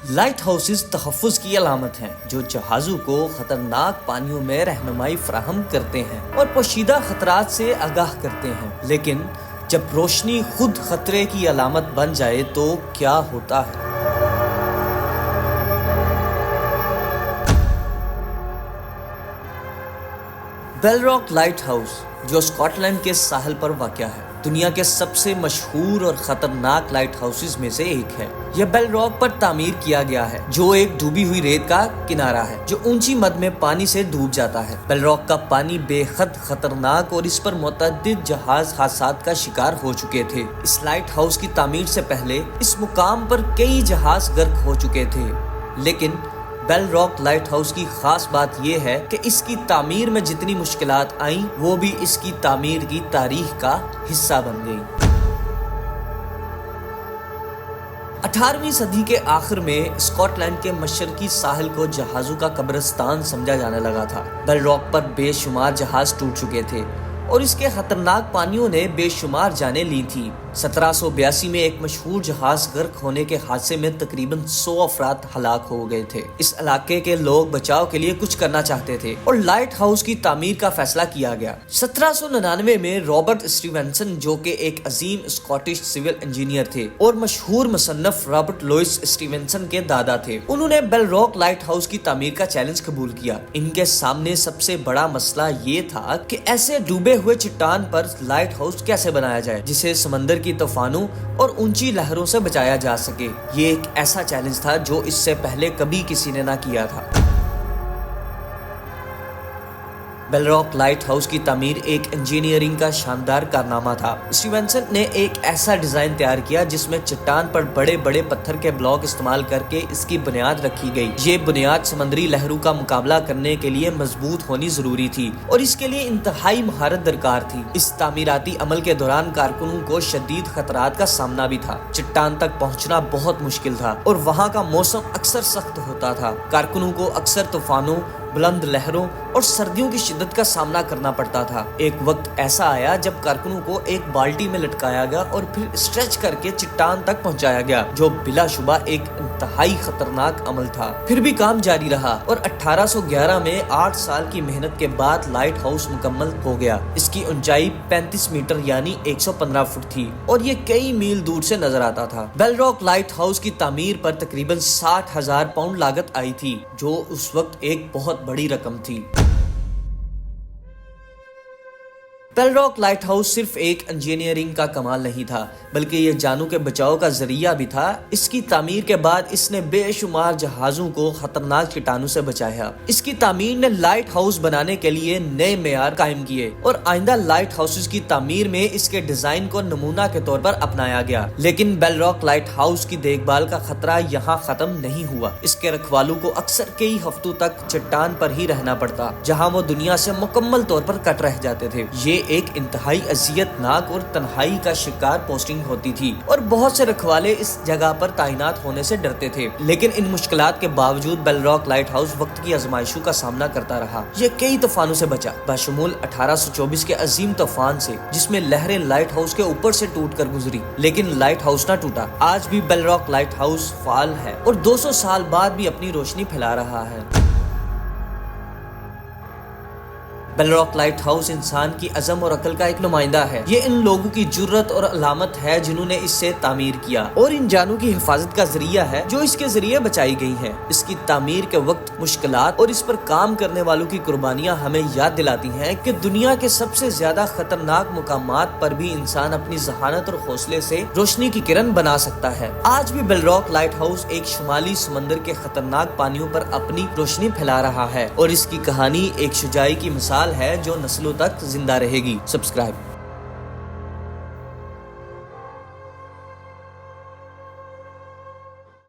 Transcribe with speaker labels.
Speaker 1: Light houses تحفظ کی علامت ہیں جو جہازوں کو خطرناک پانیوں میں رہنمائی فراہم کرتے ہیں اور پوشیدہ خطرات سے آگاہ کرتے ہیں، لیکن جب روشنی خود خطرے کی علامت بن جائے تو کیا ہوتا ہے؟ بیل راک لائٹ ہاؤس جو اسکاٹ لینڈ کے ساحل پر واقع ہے، دنیا کے سب سے مشہور اور خطرناک لائٹ ہاؤسز میں سے ایک ہے۔ یہ بیل راک پر تعمیر کیا گیا ہے جو ایک ڈوبی ہوئی ریت کا کنارہ ہے جو اونچی مد میں پانی سے ڈوب جاتا ہے۔ بیل راک کا پانی بے حد خطرناک اور اس پر متعدد جہاز حادثات کا شکار ہو چکے تھے۔ اس لائٹ ہاؤس کی تعمیر سے پہلے اس مقام پر کئی جہاز غرق ہو چکے تھے، لیکن بیل راک لائٹ ہاؤس کی خاص بات یہ ہے کہ اس کی تعمیر میں جتنی مشکلات آئیں وہ بھی اس کی تعمیر کی تاریخ کا حصہ بن گئی۔ 18ویں صدی کے آخر میں اسکاٹ لینڈ کے مشرقی ساحل کو جہازوں کا قبرستان سمجھا جانے لگا تھا۔ بیل راک پر بے شمار جہاز ٹوٹ چکے تھے اور اس کے خطرناک پانیوں نے بے شمار جانیں لی تھیں۔ 1782 میں ایک مشہور جہاز غرق ہونے کے حادثے میں تقریباً 100 افراد ہلاک ہو گئے تھے۔ اس علاقے کے لوگ بچاؤ کے لیے کچھ کرنا چاہتے تھے اور لائٹ ہاؤس کی تعمیر کا فیصلہ کیا گیا۔ 1799 میں رابرٹ اسٹیونسن، جو کہ ایک عظیم اسکاٹش سول انجینئر تھے اور مشہور مصنف رابرٹ لوئس اسٹیونسن کے دادا تھے، انہوں نے بیل راک لائٹ ہاؤس کی تعمیر کا چیلنج قبول کیا۔ ان کے سامنے سب سے بڑا مسئلہ یہ تھا کہ ایسے ڈوبے ہوئے چٹان پر لائٹ ہاؤس کیسے بنایا جائے جسے سمندر کی طوفانوں اور اونچی لہروں سے بچایا جا سکے۔ یہ ایک ایسا چیلنج تھا جو اس سے پہلے کبھی کسی نے نہ کیا تھا۔ بیل راک لائٹ ہاؤس کی تعمیر ایک انجینئرنگ کا شاندار کارنامہ تھا۔ اسٹیونسن نے ایک ایسا ڈیزائن تیار کیا جس میں چٹان پر بڑے بڑے پتھر کے بلاک استعمال کر کے اس کی بنیاد رکھی گئی۔ یہ بنیاد سمندری لہروں کا مقابلہ کرنے کے لیے مضبوط ہونی ضروری تھی اور اس کے لیے انتہائی مہارت درکار تھی۔ اس تعمیراتی عمل کے دوران کارکنوں کو شدید خطرات کا سامنا بھی تھا۔ چٹان تک پہنچنا بہت مشکل تھا اور وہاں کا موسم اکثر سخت ہوتا تھا۔ کارکنوں کو اکثر طوفانوں، بلند لہروں اور سردیوں کی شدت کا سامنا کرنا پڑتا تھا۔ ایک وقت ایسا آیا جب کارکنوں کو ایک بالٹی میں لٹکایا گیا اور پھر اسٹریچ کر کے چٹان تک پہنچایا گیا، جو بلا شبہ ایک انتہائی خطرناک عمل تھا۔ پھر بھی کام جاری رہا اور 1811 میں 8 سال کی محنت کے بعد لائٹ ہاؤس مکمل ہو گیا۔ اس کی اونچائی 35 میٹر یعنی 115 فٹ تھی اور یہ کئی میل دور سے نظر آتا تھا۔ بیل راک لائٹ ہاؤس کی تعمیر پر تقریباً 60,000 پاؤنڈ لاگت آئی تھی، جو اس وقت ایک بہت بڑی رقم تھی۔ بیل راک لائٹ ہاؤس صرف ایک انجینئرنگ کا کمال نہیں تھا بلکہ یہ جانوں کے بچاؤ کا ذریعہ بھی تھا۔ اس کی تعمیر کے بعد اس نے بے شمار جہازوں کو خطرناک چٹانوں سے بچایا۔ اس کی تعمیر نے لائٹ ہاؤس بنانے کے لیے نئے معیار قائم کیے اور آئندہ لائٹ ہاؤسز کی تعمیر میں اس کے ڈیزائن کو نمونہ کے طور پر اپنایا گیا۔ لیکن بیل راک لائٹ ہاؤس کی دیکھ بھال کا خطرہ یہاں ختم نہیں ہوا۔ اس کے رکھوالوں کو اکثر کئی ہفتوں تک چٹان پر ہی رہنا پڑتا جہاں وہ دنیا سے مکمل طور پر کٹ رہ جاتے تھے۔ یہ ایک انتہائی اذیت ناک اور تنہائی کا شکار پوسٹنگ ہوتی تھی اور بہت سے رکھوالے اس جگہ پر تعینات ہونے سے ڈرتے تھے۔ لیکن ان مشکلات کے باوجود بیل راک لائٹ ہاؤس وقت کی آزمائشوں کا سامنا کرتا رہا۔ یہ کئی طوفانوں سے بچا، بشمول 1824 کے عظیم طوفان سے جس میں لہریں لائٹ ہاؤس کے اوپر سے ٹوٹ کر گزری، لیکن لائٹ ہاؤس نہ ٹوٹا۔ آج بھی بیل راک لائٹ ہاؤس فعال ہے اور 200 سال بعد بھی اپنی روشنی پھیلا رہا ہے۔ بیل راک لائٹ ہاؤس انسان کی عزم اور عقل کا ایک نمائندہ ہے۔ یہ ان لوگوں کی جرات اور علامت ہے جنہوں نے اس سے تعمیر کیا اور ان جانوں کی حفاظت کا ذریعہ ہے جو اس کے ذریعے بچائی گئی ہیں۔ اس کی تعمیر کے وقت مشکلات اور اس پر کام کرنے والوں کی قربانیاں ہمیں یاد دلاتی ہیں کہ دنیا کے سب سے زیادہ خطرناک مقامات پر بھی انسان اپنی ذہانت اور حوصلے سے روشنی کی کرن بنا سکتا ہے۔ آج بھی بیل راک لائٹ ہاؤس ایک شمالی سمندر کے خطرناک پانیوں پر اپنی روشنی پھیلا رہا ہے اور اس کی کہانی ایک شجاعی کی مثال ہے جو نسلوں تک زندہ رہے گی۔ سبسکرائب